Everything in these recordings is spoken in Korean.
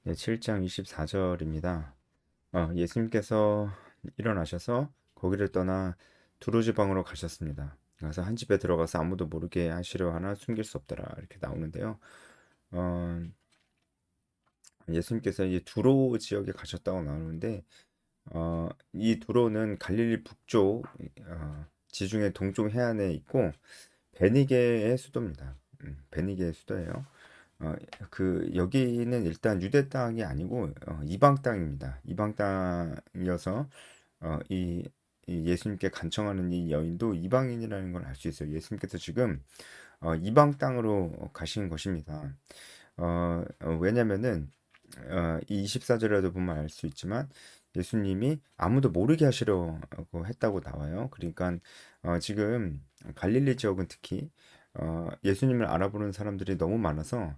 네, 7장 24절입니다. 예수님께서 일어나셔서 거기를 떠나 두로 지방으로 가셨습니다. 그래서 한 집에 들어가서 아무도 모르게 하시려 하나 숨길 수 없더라 이렇게 나오는데요. 어, 예수님께서 이 두로 지역에 가셨다고 나오는데 이 두로는 갈릴리 북쪽 지중해 동쪽 해안에 있고 베니게의 수도입니다. 베니게의 수도예요. 어, 여기는 일단 유대 땅이 아니고 이방 땅입니다. 이방 땅이어서 이 예수님께 간청하는 이 여인도 이방인이라는 걸 알 수 있어요. 예수님께서 지금 이방 땅으로 가신 것입니다. 왜냐면은 이 24절에도 보면 알 수 있지만 예수님이 아무도 모르게 하시려고 했다고 나와요. 그러니까 지금 갈릴리 지역은 특히 예수님을 알아보는 사람들이 너무 많아서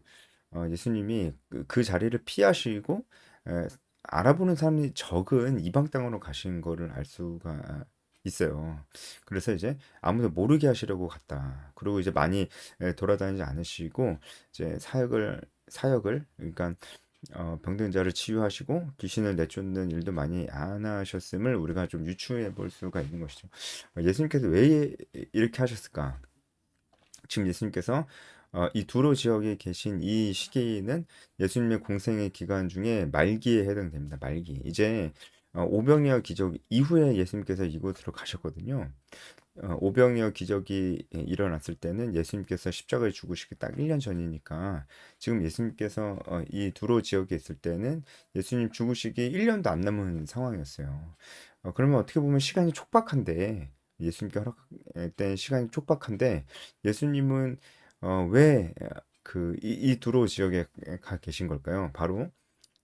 예수님이 그 자리를 피하시고 에, 알아보는 사람이 적은 이방 땅으로 가신 거를 알 수가 있어요. 그래서 이제 아무도 모르게 하시려고 갔다. 그리고 이제 많이 돌아다니지 않으시고 이제 사역을 그러니까 병든 자를 치유하시고 귀신을 내쫓는 일도 많이 안 하셨음을 우리가 좀 유추해 볼 수가 있는 것이죠. 예수님께서 왜 이렇게 하셨을까? 지금 예수님께서 이 두로 지역에 계신 이 시기는 예수님의 공생의 기간 중에 말기에 해당됩니다. 말기. 이제 오병이어 기적 이후에 예수님께서 이곳으로 가셨거든요. 오병이어 기적이 일어났을 때는 예수님께서 십자가에 죽으시기 딱 1년 전이니까 지금 예수님께서 이 두로 지역에 있을 때는 예수님 죽으시기 1년도 안 남은 상황이었어요. 그러면 어떻게 보면 시간이 촉박한데 예수님께 허락된 시간이 촉박한데 예수님은 왜 이 두로 지역에 가 계신 걸까요? 바로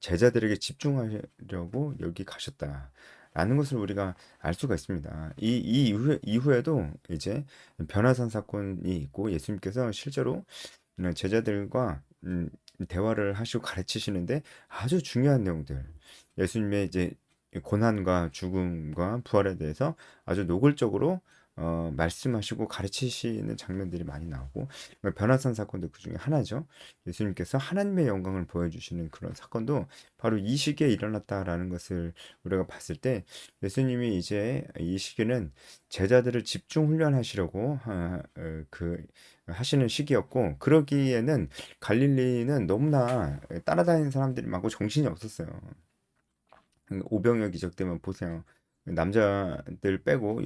제자들에게 집중하려고 여기 가셨다라는 것을 우리가 알 수가 있습니다. 이후에도 이제 변화산 사건이 있고 예수님께서 실제로 제자들과 대화를 하시고 가르치시는데 아주 중요한 내용들, 예수님의 이제 고난과 죽음과 부활에 대해서 아주 노골적으로 말씀하시고 가르치시는 장면들이 많이 나오고 변화산 사건도 그 중에 하나죠. 예수님께서 하나님의 영광을 보여주시는 그런 사건도 바로 이 시기에 일어났다라는 것을 우리가 봤을 때 예수님이 이제 이 시기는 제자들을 집중 훈련하시려고 하시는 시기였고 그러기에는 갈릴리는 너무나 따라다니는 사람들이 많고 정신이 없었어요. 오병이어 기적 때문에 보세요. 남자들 빼고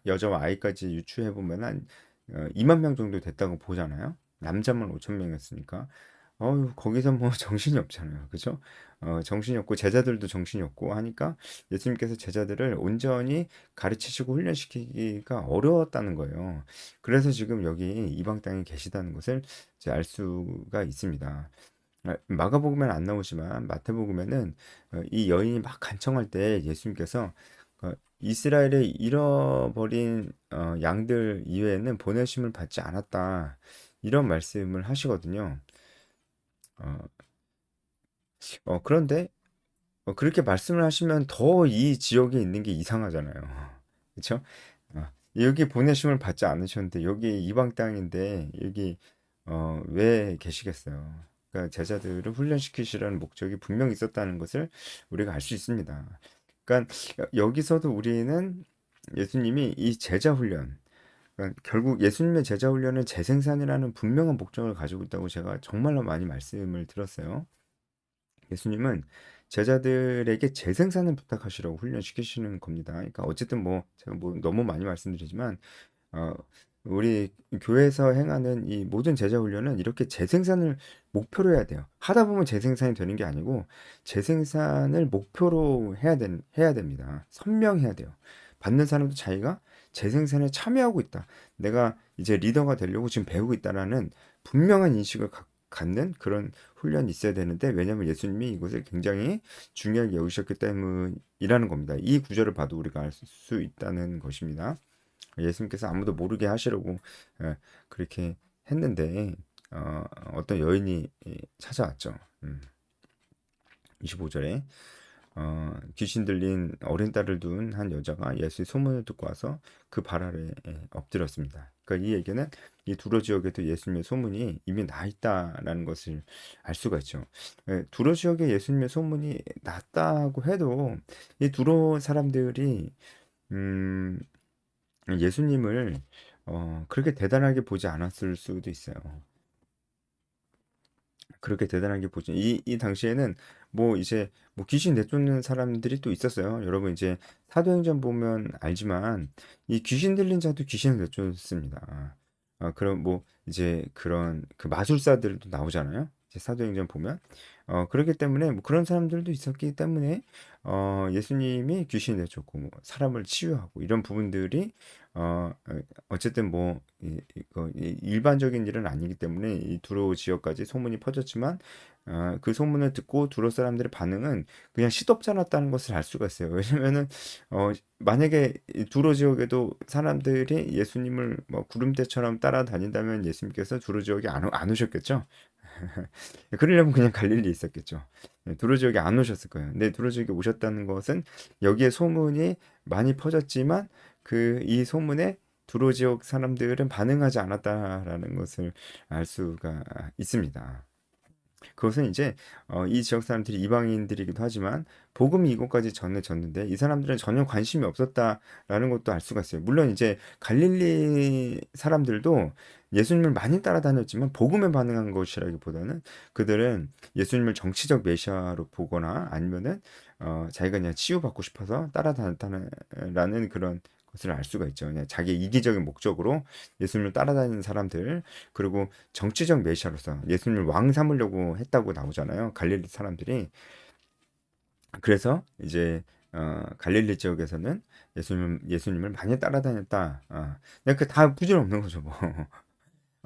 여자와 아이까지 유추해 보면 한 2만 명 정도 됐다고 보잖아요. 남자만 5천 명이었으니까. 거기서 뭐 정신이 없잖아요. 그죠? 정신이 없고 제자들도 정신이 없고 하니까 예수님께서 제자들을 온전히 가르치시고 훈련시키기가 어려웠다는 거예요. 그래서 지금 여기 이방 땅에 계시다는 것을 이제 알 수가 있습니다. 마가복음에는 안 나오지만 마태복음에는 이 여인이 막 간청할 때 예수님께서 이스라엘의 잃어버린 양들 이외에는 보내심을 받지 않았다. 이런 말씀을 하시거든요. 어, 그런데 그렇게 말씀을 하시면 더 이 지역에 있는 게 이상하잖아요. 그렇죠? 여기 보내심을 받지 않으셨는데 여기 이방 땅인데 여기 왜 계시겠어요? 그러니까 제자들을 훈련시키시라는 목적이 분명히 있었다는 것을 우리가 알 수 있습니다. 그러니까 여기서도 우리는 예수님이 이 제자 훈련, 그러니까 결국 예수님의 제자 훈련은 재생산이라는 분명한 목적을 가지고 있다고 제가 정말로 많이 말씀을 들었어요. 예수님은 제자들에게 재생산을 부탁하시라고 훈련시키시는 겁니다. 그러니까 어쨌든 뭐 제가 뭐 너무 많이 말씀드리지만 어, 우리 교회에서 행하는 이 모든 제자 훈련은 이렇게 재생산을 목표로 해야 돼요. 하다 보면 재생산이 되는 게 아니고 재생산을 목표로 해야 됩니다. 선명해야 돼요. 받는 사람도 자기가 재생산에 참여하고 있다. 내가 이제 리더가 되려고 지금 배우고 있다라는 분명한 인식을 갖는 그런 훈련이 있어야 되는데 왜냐하면 예수님이 이것을 굉장히 중요하게 여기셨기 때문이라는 겁니다. 이 구절을 봐도 우리가 알 수 있다는 것입니다. 예수님께서 아무도 모르게 하시려고 그렇게 했는데 어떤 여인이 찾아왔죠. 25절에 귀신 들린 어린 딸을 둔 한 여자가 예수의 소문을 듣고 와서 그 발 아래 엎드렸습니다. 그러니까 이 얘기는 이 두로 지역에도 예수님의 소문이 이미 나 있다라는 것을 알 수가 있죠. 두로 지역에 예수님의 소문이 났다고 해도 이 두로 사람들이 음, 예수님을 그렇게 대단하게 보지 않았을 수도 있어요. 그렇게 대단한 게 보지. 이 당시에는 뭐 이제 뭐 귀신 내쫓는 사람들이 또 있었어요. 여러분 이제 사도행전 보면 알지만 이 귀신 들린 자도 귀신을 내쫓습니다. 그럼 뭐 이제 그런 그 마술사들도 나오잖아요. 이제 사도행전 보면 그렇기 때문에 뭐 그런 사람들도 있었기 때문에 예수님이 귀신 내쫓고 뭐 사람을 치유하고 이런 부분들이 어쨌든 뭐 이거 일반적인 일은 아니기 때문에 이 두로 지역까지 소문이 퍼졌지만 그 소문을 듣고 두로 사람들의 반응은 그냥 시덥지 않았다는 것을 알 수가 있어요. 왜냐면은 만약에 이 두로 지역에도 사람들이 예수님을 뭐 구름대처럼 따라다닌다면 예수님께서 두로 지역에 안 오셨겠죠? 그러려면 그냥 갈릴리에 있었겠죠. 두로 지역에 안 오셨을 거예요. 근데 두로 지역에 오셨다는 것은 여기에 소문이 많이 퍼졌지만 그 이 소문에 두로 지역 사람들은 반응하지 않았다라는 것을 알 수가 있습니다. 그것은 이제 이 지역 사람들이 이방인들이기도 하지만 복음이 이곳까지 전해졌는데 이 사람들은 전혀 관심이 없었다라는 것도 알 수가 있어요. 물론 이제 갈릴리 사람들도 예수님을 많이 따라다녔지만 복음에 반응한 것이라기보다는 그들은 예수님을 정치적 메시아로 보거나 아니면은 자기가 그냥 치유받고 싶어서 따라다녔다는 그런 것을 알 수가 있죠. 그냥 자기 이기적인 목적으로 예수님을 따라다니는 사람들, 그리고 정치적 메시아로서 예수님을 왕 삼으려고 했다고 나오잖아요. 갈릴리 사람들이. 그래서 이제 갈릴리 지역에서는 예수님을 많이 따라다녔다. 그냥 그다 부질없는 거죠, 뭐.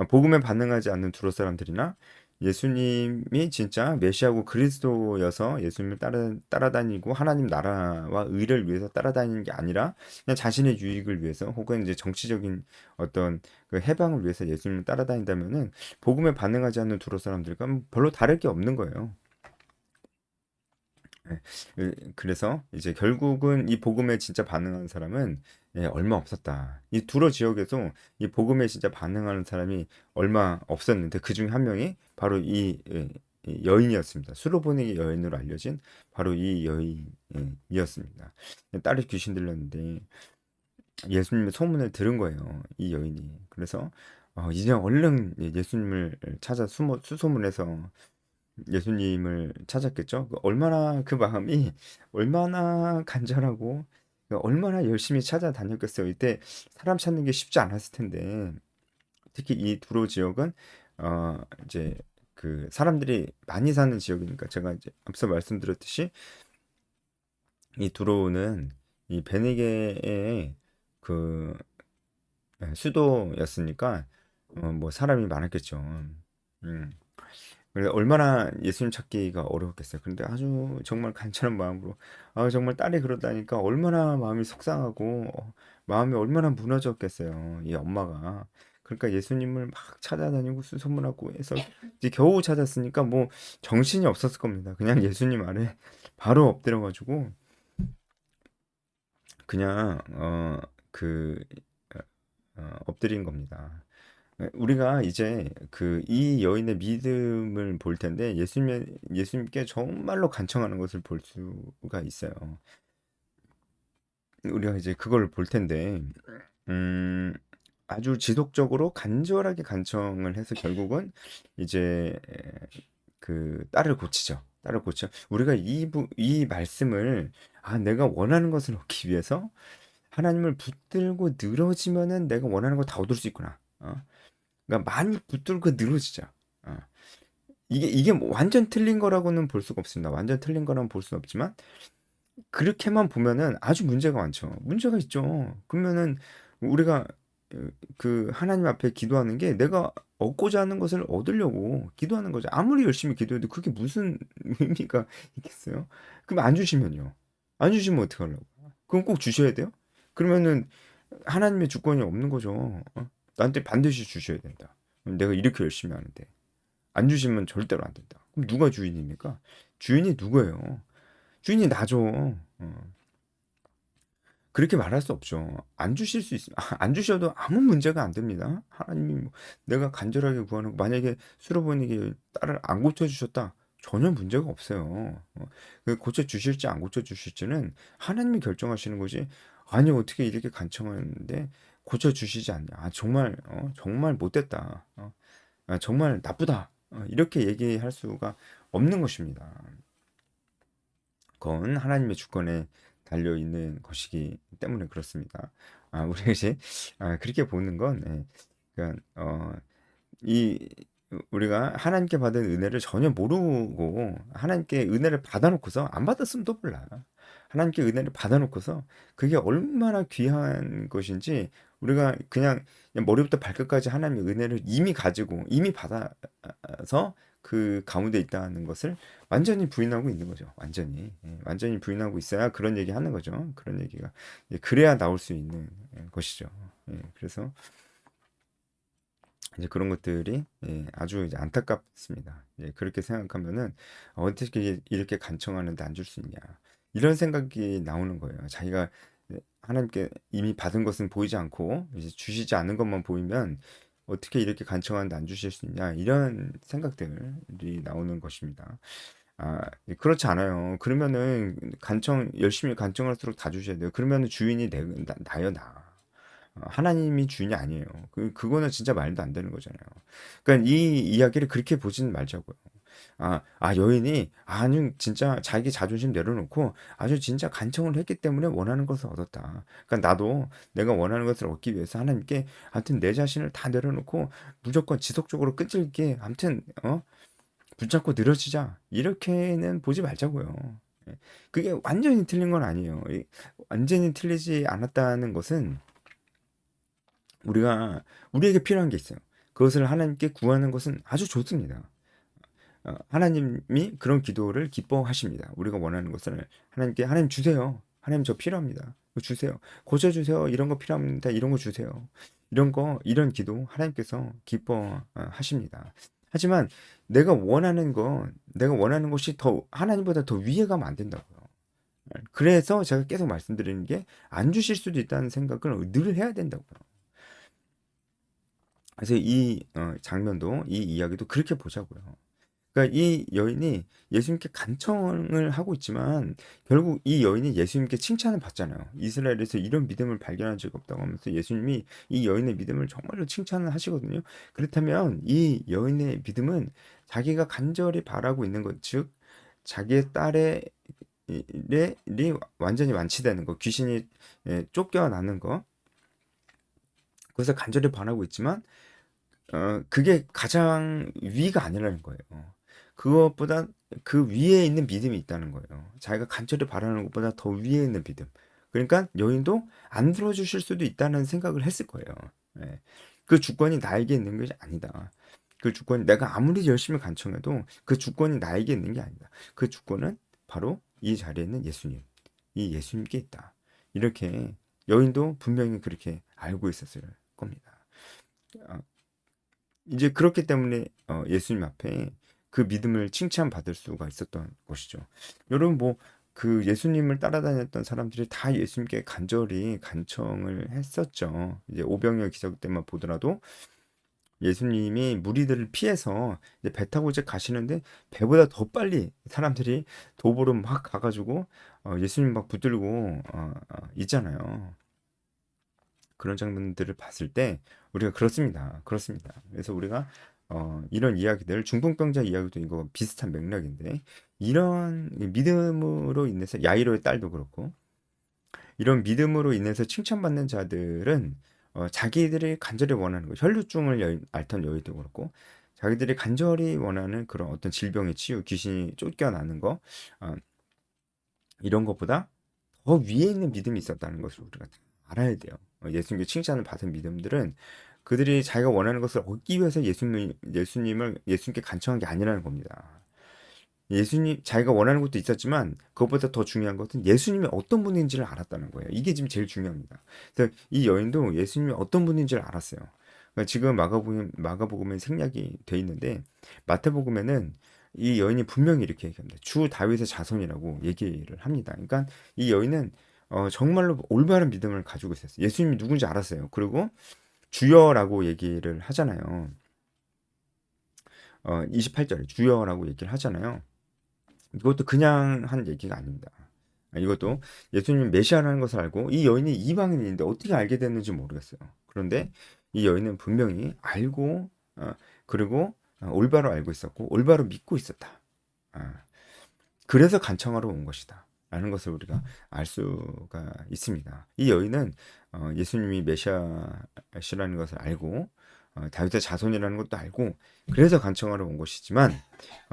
복음에 반응하지 않는 두로 사람들이나 예수님이 진짜 메시아고 그리스도여서 예수님을 따라다니고 하나님 나라와 의를 위해서 따라다니는 게 아니라 그냥 자신의 유익을 위해서 혹은 이제 정치적인 어떤 그 해방을 위해서 예수님을 따라다닌다면은 복음에 반응하지 않는 두로 사람들과 별로 다를 게 없는 거예요. 예. 그래서 이제 결국은 이 복음에 진짜 반응한 사람은 얼마 없었다. 이 두로 지역에서 이 복음에 진짜 반응하는 사람이 얼마 없었는데 그 중에 한 명이 바로 이 여인이었습니다. 수로보니 여인으로 알려진 바로 이 여인이었습니다. 딸이 귀신 들렸는데 예수님의 소문을 들은 거예요. 이 여인이. 그래서 이제 얼른 예수님을 찾아 수소문해서 예수님을 찾았겠죠. 얼마나 그 마음이 얼마나 간절하고 얼마나 열심히 찾아다녔겠어요. 이때 사람 찾는 게 쉽지 않았을 텐데 특히 이 두로 지역은 이제 그 사람들이 많이 사는 지역이니까 제가 이제 앞서 말씀드렸듯이 이 두로는 이 베네게의 그 수도였으니까 뭐 사람이 많았겠죠. 음. 그래 얼마나 예수님 찾기가 어려웠겠어요. 그런데 아주 정말 간절한 마음으로 정말 딸이 그러다니까 얼마나 마음이 속상하고 마음이 얼마나 무너졌겠어요. 이 엄마가. 그러니까 예수님을 막 찾아다니고 수소문하고 해서 이제 겨우 찾았으니까 뭐 정신이 없었을 겁니다. 그냥 예수님 아래 바로 엎드려 가지고 그냥 그 엎드린 겁니다. 우리가 이제 그 이 여인의 믿음을 볼 텐데 예수님께 정말로 간청하는 것을 볼 수가 있어요. 우리가 이제 그걸 볼 텐데 음, 아주 지속적으로 간절하게 간청을 해서 결국은 이제 그 딸을 고치죠. 딸을 고쳐. 우리가 이 말씀을 내가 원하는 것을 얻기 위해서 하나님을 붙들고 늘어지면은 내가 원하는 거 다 얻을 수 있구나. 그러니까 많이 붙들고 늘어지자. 어. 이게 뭐 완전 틀린 거라고는 볼 수가 없습니다. 완전 틀린 거라고는 볼 수는 없지만 그렇게만 보면은 아주 문제가 많죠. 문제가 있죠. 그러면은 우리가 그 하나님 앞에 기도하는 게 내가 얻고자 하는 것을 얻으려고 기도하는 거죠. 아무리 열심히 기도해도 그게 무슨 의미가 있겠어요? 그럼 안 주시면요. 안 주시면 어떡하려고? 그럼 꼭 주셔야 돼요? 그러면은 하나님의 주권이 없는 거죠. 나한테 반드시 주셔야 된다. 내가 이렇게 열심히 하는데 안 주시면 절대로 안 된다. 그럼 누가 주인입니까? 주인이 누구예요? 주인이 놔줘. 그렇게 말할 수 없죠. 안 주실 수 있으면 안 주셔도 아무 문제가 안 됩니다. 하나님이 뭐 내가 간절하게 구하는 거 만약에 수로보니게 딸을 안 고쳐 주셨다. 전혀 문제가 없어요. 그 고쳐 주실지 안 고쳐 주실지는 하나님이 결정하시는 거지. 아니 어떻게 이렇게 간청하는데 고쳐 주시지 않냐. 아, 정말 정말 못됐다. 아, 정말 나쁘다. 이렇게 얘기할 수가 없는 것입니다. 그건 하나님의 주권에 달려 있는 것이기 때문에 그렇습니다. 우리가 이제 그렇게 보는 건 그러니까 이 우리가 하나님께 받은 은혜를 전혀 모르고 하나님께 은혜를 받아놓고서 안 받았으면 또 몰라. 하나님께 은혜를 받아놓고서 그게 얼마나 귀한 것인지 우리가 그냥 머리부터 발끝까지 하나님의 은혜를 이미 가지고 이미 받아서 그 가운데 있다는 것을 완전히 부인하고 있는 거죠. 완전히 완전히 부인하고 있어야 그런 얘기 하는 거죠. 그런 얘기가 그래야 나올 수 있는 것이죠. 그래서 이제 그런 것들이 아주 이제 안타깝습니다. 그렇게 생각하면은 어떻게 이렇게 간청하는데 안 줄 수 있냐 이런 생각이 나오는 거예요. 자기가 하나님께 이미 받은 것은 보이지 않고 이제 주시지 않은 것만 보이면 어떻게 이렇게 간청하는데 안 주실 수 있냐 이런 생각들이 나오는 것입니다. 그렇지 않아요. 그러면은 열심히 간청할수록 다 주셔야 돼요. 그러면은 주인이 나요, 나. 하나님이 주인이 아니에요. 그거는 진짜 말도 안 되는 거잖아요. 그러니까 이 이야기를 그렇게 보지는 말자고요. 여인이 아주 진짜 자기 자존심 내려놓고 아주 진짜 간청을 했기 때문에 원하는 것을 얻었다. 그러니까 나도 내가 원하는 것을 얻기 위해서 하나님께 아무튼 내 자신을 다 내려놓고 무조건 지속적으로 끈질기게 아무튼 붙잡고 늘어지자. 이렇게는 보지 말자고요. 그게 완전히 틀린 건 아니에요. 완전히 틀리지 않았다는 것은 우리에게 필요한 게 있어요. 그것을 하나님께 구하는 것은 아주 좋습니다. 하나님이 그런 기도를 기뻐하십니다. 우리가 원하는 것을 하나님께 하나님 주세요. 하나님 저 필요합니다. 그거 주세요. 고쳐주세요. 이런 거 필요합니다. 이런 거 주세요. 이런 기도 하나님께서 기뻐하십니다. 하지만 내가 원하는 것이 더 하나님보다 더 위에 가면 안 된다고요. 그래서 제가 계속 말씀드리는 게 안 주실 수도 있다는 생각을 늘 해야 된다고요. 그래서 이 장면도 이 이야기도 그렇게 보자고요. 그러니까 이 여인이 예수님께 간청을 하고 있지만 결국 이 여인이 예수님께 칭찬을 받잖아요. 이스라엘에서 이런 믿음을 발견한 적이 없다고 하면서 예수님이 이 여인의 믿음을 정말로 칭찬을 하시거든요. 그렇다면 이 여인의 믿음은 자기가 간절히 바라고 있는 것, 즉 자기의 딸의 이 완전히 완치되는 거, 귀신이 쫓겨나는 거, 그래서 간절히 바라고 있지만 그게 가장 위가 아니라는 거예요. 그것보다 그 위에 있는 믿음이 있다는 거예요. 자기가 간절히 바라는 것보다 더 위에 있는 믿음. 그러니까 여인도 안 들어주실 수도 있다는 생각을 했을 거예요. 예. 그 주권이 나에게 있는 것이 아니다. 그 주권이 내가 아무리 열심히 간청해도 그 주권이 나에게 있는 게 아니다. 그 주권은 바로 이 자리에 있는 예수님, 이 예수님께 있다. 이렇게 여인도 분명히 그렇게 알고 있었을 겁니다. 아, 이제 그렇기 때문에 예수님 앞에 그 믿음을 칭찬받을 수가 있었던 것이죠. 여러분 뭐 그 예수님을 따라다녔던 사람들이 다 예수님께 간절히 간청을 했었죠. 이제 오병이어 기적 때만 보더라도 예수님이 무리들을 피해서 이제 배 타고 이제 가시는데 배보다 더 빨리 사람들이 도보로 막 가가지고 예수님 막 붙들고 있잖아요. 그런 장면들을 봤을 때 우리가 그렇습니다. 그렇습니다. 그래서 우리가 이런 이야기들 중풍병자 이야기도 이거 비슷한 맥락인데 이런 믿음으로 인해서 야이로의 딸도 그렇고 이런 믿음으로 인해서 칭찬받는 자들은 자기들이 간절히 원하는 거 혈루증을 앓던 여인도 그렇고 자기들이 간절히 원하는 그런 어떤 질병의 치유, 귀신이 쫓겨나는 거 이런 것보다 더 위에 있는 믿음이 있었다는 것을 우리가 알아야 돼요. 예수님께 칭찬을 받은 믿음들은 그들이 자기가 원하는 것을 얻기 위해서 예수님을 예수님께 간청한 게 아니라는 겁니다. 자기가 원하는 것도 있었지만 그것보다 더 중요한 것은 예수님이 어떤 분인지를 알았다는 거예요. 이게 지금 제일 중요합니다. 그래서 이 여인도 예수님이 어떤 분인지를 알았어요. 그러니까 지금 마가복음에 생략이 돼 있는데 마태복음에는 이 여인이 분명히 이렇게 얘기합니다. 주 다윗의 자손이라고 얘기를 합니다. 그러니까 이 여인은 정말로 올바른 믿음을 가지고 있었어요. 예수님이 누군지 알았어요. 그리고 주여라고 얘기를 하잖아요. 28절에 주여라고 얘기를 하잖아요. 이것도 그냥 한 얘기가 아닙니다. 이것도 예수님 메시아라는 것을 알고 이 여인이 이방인인데 어떻게 알게 됐는지 모르겠어요. 그런데 이 여인은 분명히 알고 그리고 올바로 알고 있었고 올바로 믿고 있었다. 아, 그래서 간청하러 온 것이다. 라는 것을 우리가 알 수가 있습니다. 이 여인은 예수님이 메시아시라는 것을 알고 다윗의 자손이라는 것도 알고 그래서 간청하러 온 것이지만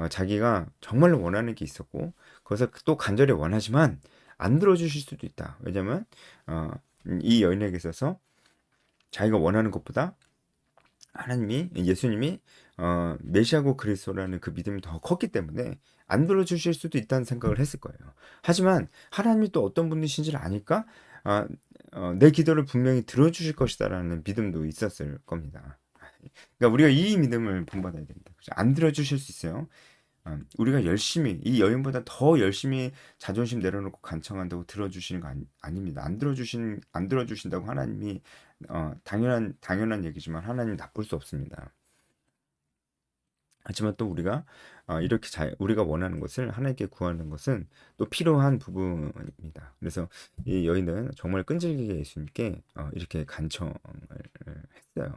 자기가 정말로 원하는 게 있었고 그것을 또 간절히 원하지만 안 들어주실 수도 있다. 왜냐하면 이 여인에게 있어서 자기가 원하는 것보다 예수님이 메시아고 그리스도라는 그 믿음이 더 컸기 때문에 안 들어주실 수도 있다는 생각을 했을 거예요. 하지만 하나님이 또 어떤 분이신지를 아니까 내 기도를 분명히 들어주실 것이다라는 믿음도 있었을 겁니다. 그러니까 우리가 이 믿음을 본받아야 됩니다. 그죠? 안 들어주실 수 있어요. 우리가 열심히 이 여인보다 더 열심히 자존심 내려놓고 간청한다고 들어주시는 거 아닙니다. 안 들어주신다고 하나님이 당연한 얘기지만 하나님 나쁠 수 없습니다. 하지만 또 우리가 이렇게 우리가 원하는 것을 하나님께 구하는 것은 또 필요한 부분입니다. 그래서 이 여인은 정말 끈질기게 예수님께 이렇게 간청을 했어요.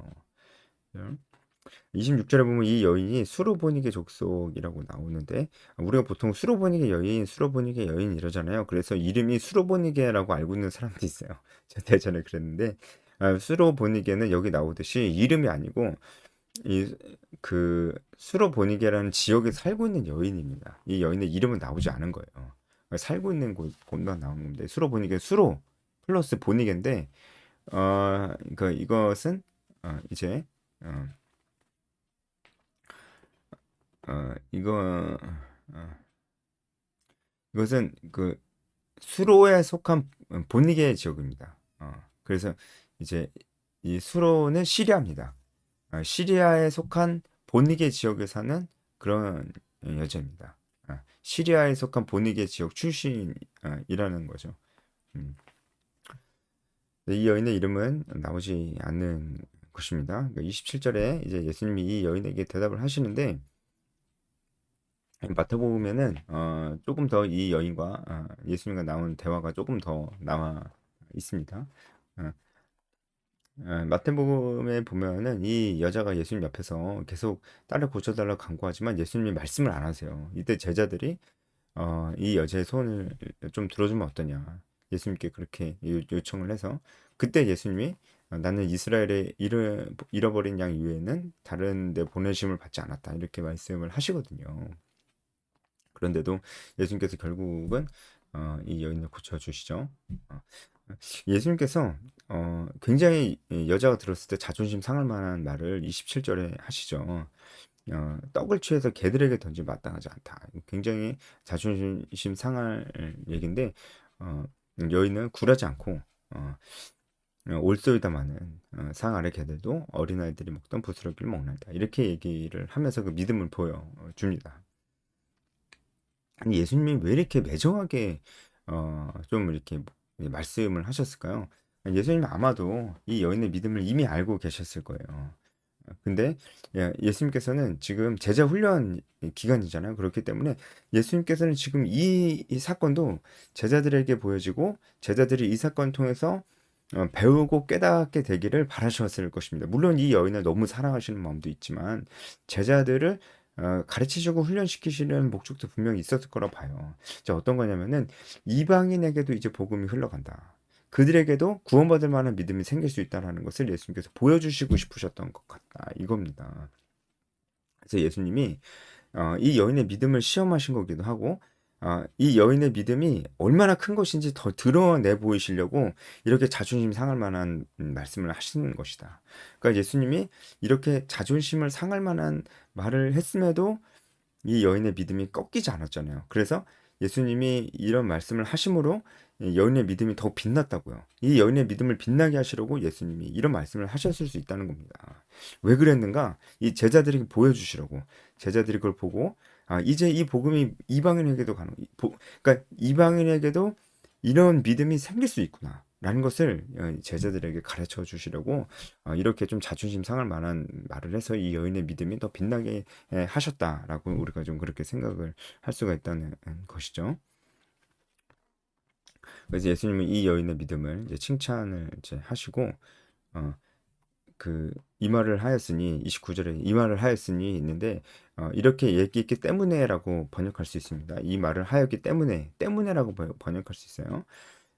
26절에 보면 이 여인이 수로보니게 족속이라고 나오는데 우리가 보통 수로보니게 여인 이러잖아요. 그래서 이름이 수로보니게라고 알고 있는 사람도 있어요. 제가 예전에 그랬는데 수로보니게는 여기 나오듯이 이름이 아니고 이 그 수로보니게라는 지역에 살고 있는 여인입니다. 이 여인의 이름은 나오지 않은 거예요. 살고 있는 곳만 나오는 건데 수로보니게 수로 플러스 보니게인데 그러니까 이것은 이제 어, 어, 이거 어, 이것은 그 수로에 속한 보니게 지역입니다. 그래서 이제 이 수로는 시리아입니다. 시리아에 속한 보니게 지역에 사는 그런 여자입니다. 시리아에 속한 보니게 지역 출신이라는 거죠. 음. 이 여인의 이름은 나오지 않는 것입니다. 27절에 이제 예수님이 이 여인에게 대답을 하시는데 마태복음에는 조금 더 이 여인과 예수님과 나온 대화가 조금 더 나와 있습니다. 어, 마태복음에 보면은 이 여자가 예수님 옆에서 계속 딸을 고쳐달라고 간구하지만 예수님이 말씀을 안 하세요. 이때 제자들이 이 여자의 소원을 좀 들어주면 어떠냐. 예수님께 그렇게 요청을 해서 그때 예수님이 나는 이스라엘의 잃어버린 양 이외에는 다른 데 보내심을 받지 않았다. 이렇게 말씀을 하시거든요. 그런데도 예수님께서 결국은 이 여인을 고쳐주시죠. 어, 예수님께서 굉장히 여자가 들었을 때 자존심 상할 만한 말을 27절에 하시죠. 떡을 취해서 개들에게 던지면 마땅하지 않다. 굉장히 자존심 상할 얘기인데 여인은 굴하지 않고 올소이다 마는 상 아래 개들도 어린아이들이 먹던 부스러기를 먹는다. 이렇게 얘기를 하면서 그 믿음을 보여줍니다. 아니 예수님이 왜 이렇게 매정하게 좀 이렇게 말씀을 하셨을까요? 예수님은 아마도 이 여인의 믿음을 이미 알고 계셨을 거예요. 근데 예수님께서는 지금 제자 훈련 기간이잖아요. 그렇기 때문에 예수님께서는 지금 이 사건도 제자들에게 보여지고 제자들이 이 사건 통해서 배우고 깨닫게 되기를 바라셨을 것입니다. 물론 이 여인을 너무 사랑하시는 마음도 있지만 제자들을 가르치시고 훈련시키시는 목적도 분명히 있었을 거라 봐요. 자, 어떤 거냐면은 이방인에게도 이제 복음이 흘러간다. 그들에게도 구원받을 만한 믿음이 생길 수 있다는 것을 예수님께서 보여주시고 싶으셨던 것 같다. 이겁니다. 그래서 예수님이 이 여인의 믿음을 시험하신 거기도 하고 이 여인의 믿음이 얼마나 큰 것인지 더 드러내 보이시려고 이렇게 자존심 상할 만한 말씀을 하시는 것이다. 그러니까 예수님이 이렇게 자존심을 상할 만한 말을 했음에도 이 여인의 믿음이 꺾이지 않았잖아요. 그래서 예수님이 이런 말씀을 하심으로 여인의 믿음이 더 빛났다고요. 이 여인의 믿음을 빛나게 하시려고 예수님이 이런 말씀을 하셨을 수 있다는 겁니다. 왜 그랬는가? 이 제자들에게 보여주시려고. 제자들이 그걸 보고 이제 이 복음이 이방인에게도 그러니까 이방인에게도 이런 믿음이 생길 수 있구나라는 것을 제자들에게 가르쳐 주시려고 이렇게 좀 자존심 상할 만한 말을 해서 이 여인의 믿음이 더 빛나게 하셨다라고 우리가 좀 그렇게 생각을 할 수가 있다는 것이죠. 그래서 예수님은 이 여인의 믿음을 이제 칭찬을 이제 하시고 어, 이 말을 하였으니 29절에 이 말을 하였으니 있는데 이렇게 얘기했기 때문에라고 번역할 수 있습니다. 이 말을 하였기 때문에라고 번역할 수 있어요.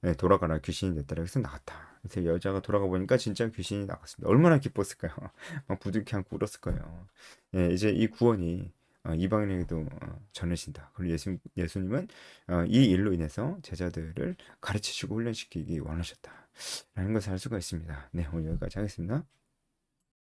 네, 돌아가라 귀신이 내 딸에게서 나갔다. 그래서 여자가 돌아가 보니까 진짜 귀신이 나갔습니다. 얼마나 기뻤을까요? 막 부둥켜 안고 울었을 거예요. 예, 이제 이 구원이 이방인에게도 전해진다. 그리고 예수님은 이 일로 인해서 제자들을 가르치시고 훈련시키기 원하셨다. 라는 것을 알 수가 있습니다. 네, 오늘 여기까지 하겠습니다.